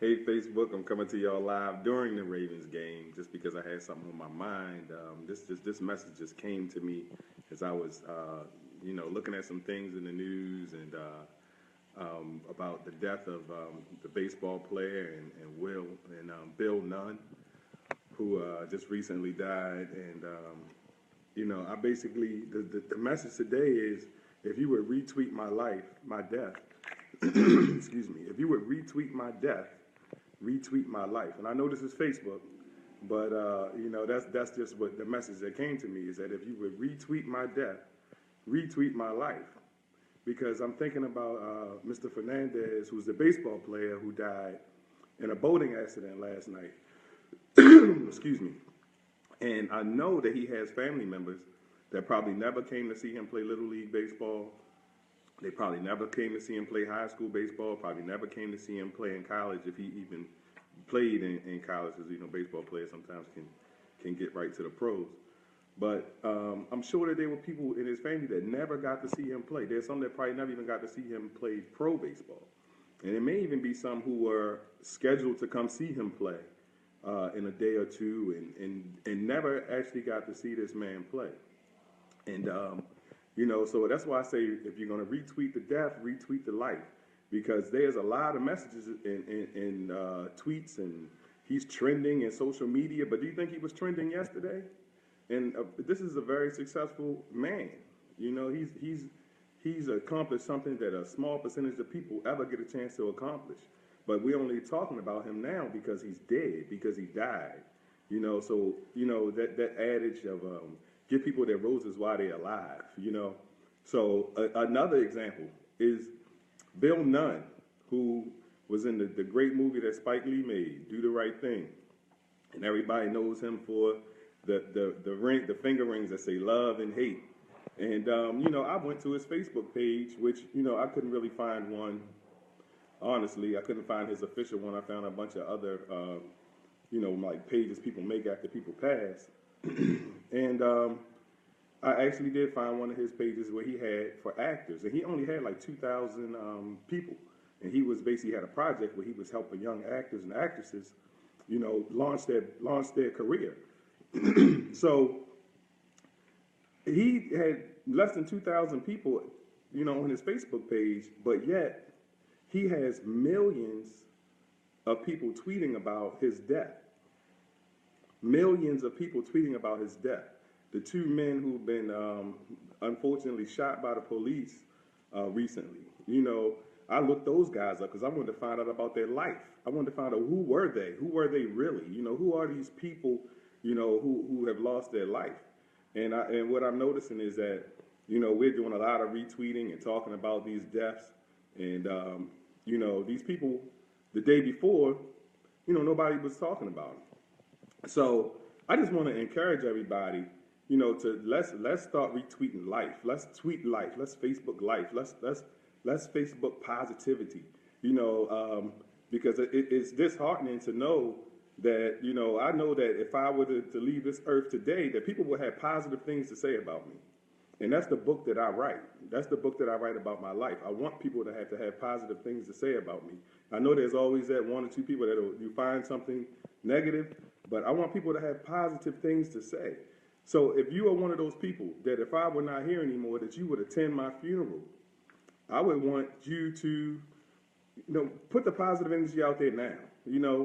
Hey Facebook, I'm coming to y'all live during the Ravens game just because I had something on my mind. This message just came to me as I was, looking at some things in the news and about the death of the baseball player and Bill Nunn, who just recently died. And I basically the message today is if you would retweet my death, excuse me, if you would retweet my death, retweet my life. And I know this is Facebook, but that's just what the message that came to me is that if you would retweet my death, retweet my life, because I'm thinking about Mr. Fernandez, who's the baseball player who died in a boating accident last night. Excuse me. And I know that he has family members that probably never came to see him play Little League baseball. They probably never came to see him play high school baseball, probably never came to see him play in college if he even played in college, as baseball players sometimes can get right to the pros. But I'm sure that there were people in his family that never got to see him play. There's some that probably never even got to see him play pro baseball. And there may even be some who were scheduled to come see him play in a day or two and never actually got to see this man play. And so that's why I say if you're going to retweet the death, retweet the life, because there's a lot of messages in tweets, and he's trending in social media. But do you think he was trending yesterday? And this is a very successful man. He's accomplished something that a small percentage of people ever get a chance to accomplish. But we're only talking about him now because he's dead, because he died. That adage of give people their roses while they're alive, So another example is Bill Nunn, who was in the great movie that Spike Lee made, Do the Right Thing. And everybody knows him for the finger rings that say love and hate. And, I went to his Facebook page, which, I couldn't really find one. Honestly, I couldn't find his official one. I found a bunch of other, like pages people make after people pass. And I actually did find one of his pages where he had for actors, and he only had like 2,000 people. And he was basically had a project where he was helping young actors and actresses, launch their career. So he had less than 2,000 people, on his Facebook page, but yet he has millions of people tweeting about his death. Millions of people tweeting about his death. The two men who've been unfortunately shot by the police recently. I looked those guys up because I wanted to find out about their life. I wanted to find out who were they? Who were they really? Who are these people, who have lost their life? And what I'm noticing is that, we're doing a lot of retweeting and talking about these deaths. And, these people, the day before, nobody was talking about them. So I just want to encourage everybody, to let's start retweeting life. Let's tweet life. Let's Facebook life. Let's Facebook positivity. Because it's disheartening to know that I know that if I were to leave this earth today, that people will have positive things to say about me. And that's the book that I write. That's the book that I write about my life. I want people to have positive things to say about me. I know there's always that one or two people that you find something negative, but I want people to have positive things to say. So if you are one of those people that if I were not here anymore, that you would attend my funeral, I would want you to, put the positive energy out there now.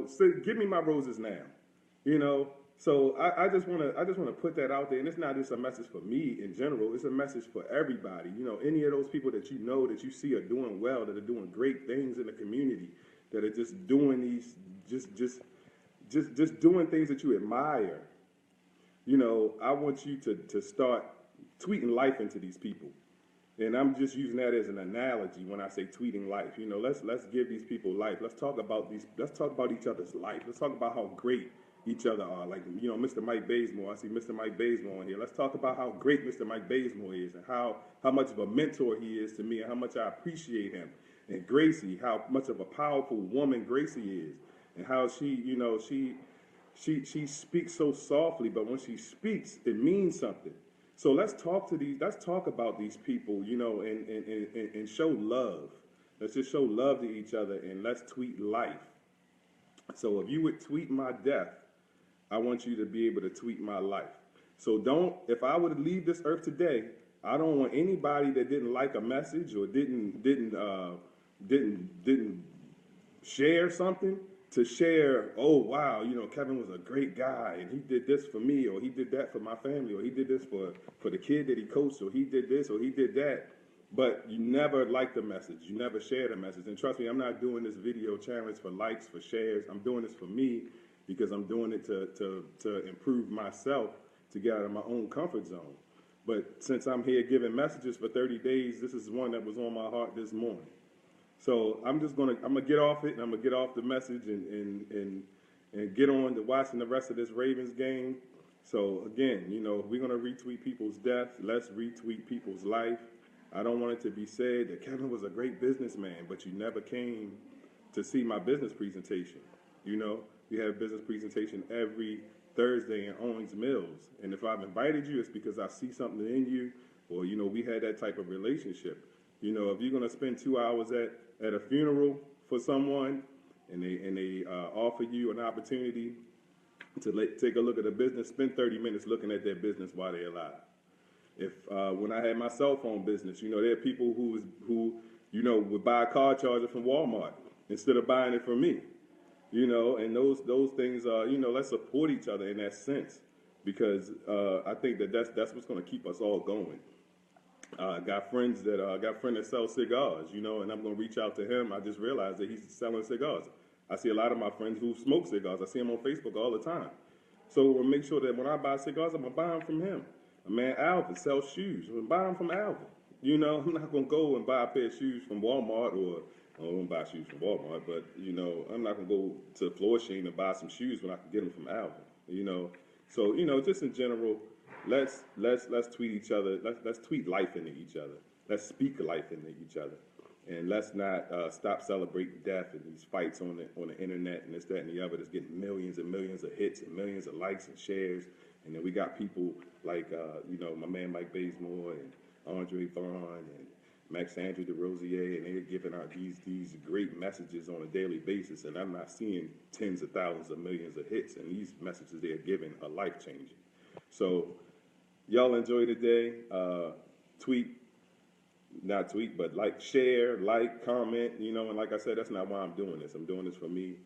So give me my roses now, So I just want to put that out there, and it's not just a message for me in general. It's a message for everybody. Any of those people that that you see are doing well, that are doing great things in the community, that are just doing these, just doing things that you admire. I want you to start tweeting life into these people. And I'm just using that as an analogy when I say tweeting life. Let's give these people life. Let's talk about each other's life. Let's talk about how great each other are. Like, Mr. Mike Bazemore. I see Mr. Mike Bazemore in here. Let's talk about how great Mr. Mike Bazemore is and how much of a mentor he is to me and how much I appreciate him. And Gracie, how much of a powerful woman Gracie is, and how she speaks so softly, but when she speaks, it means something. So let's talk about these people, and show love. Let's just show love to each other, and let's tweet life. So if you would tweet my death, I want you to be able to tweet my life. So don't, if I were to leave this earth today, I don't want anybody that didn't like a message or didn't share something to share, oh wow, Kevin was a great guy and he did this for me, or he did that for my family, or he did this for the kid that he coached, or he did this or he did that. But you never liked the message, you never shared a message. And trust me, I'm not doing this video challenge for likes, for shares. I'm doing this for me because I'm doing it to improve myself, to get out of my own comfort zone. But since I'm here giving messages for 30 days, this is one that was on my heart this morning. So I'm gonna get off it, and I'm gonna get off the message and get on to watching the rest of this Ravens game. So again, we're gonna retweet people's death. Let's retweet people's life. I don't want it to be said that Kevin was a great businessman, but you never came to see my business presentation. We have a business presentation every Thursday in Owings Mills, and if I've invited you, it's because I see something in you, or we had that type of relationship. If you're gonna spend 2 hours at a funeral for someone, and they offer you an opportunity to take a look at a business, spend 30 minutes looking at their business while they're alive. If when I had my cell phone business, there are people who would buy a car charger from Walmart instead of buying it from me. And those things are, let's support each other in that sense, because I think that's what's going to keep us all going. Got a friend that sells cigars, and I'm going to reach out to him. I just realized that he's selling cigars. I see a lot of my friends who smoke cigars. I see him on Facebook all the time. So we'll make sure that when I buy cigars, I'm going to buy them from him. My man Alvin sells shoes. I'm going to buy them from Alvin. I'm not going to go and buy a pair of shoes from Walmart, or I won't buy shoes from Walmart, but, I'm not going to go to Flourishing and buy some shoes when I can get them from Alvin, So, just in general, let's tweet each other. Let's tweet life into each other. Let's speak life into each other. And let's not stop celebrating death and these fights on the internet and this, that, and the other that's getting millions and millions of hits and millions of likes and shares. And then we got people like, my man Mike Bazemore and Andre Vaughn and Max Andrew DeRosier, and they're giving out these great messages on a daily basis, and I'm not seeing tens of thousands of millions of hits, and these messages they're giving are life-changing. So y'all enjoy the day. Not tweet, but share, comment, and like I said, that's not why I'm doing this. I'm doing this for me,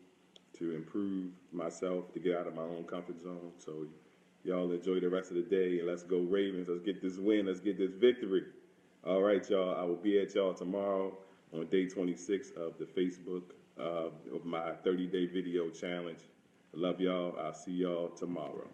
to improve myself, to get out of my own comfort zone. So y'all enjoy the rest of the day, and let's go Ravens. Let's get this win. Let's get this victory. All right, y'all. I will be at y'all tomorrow on day 26 of the Facebook of my 30-day video challenge. I love y'all. I'll see y'all tomorrow.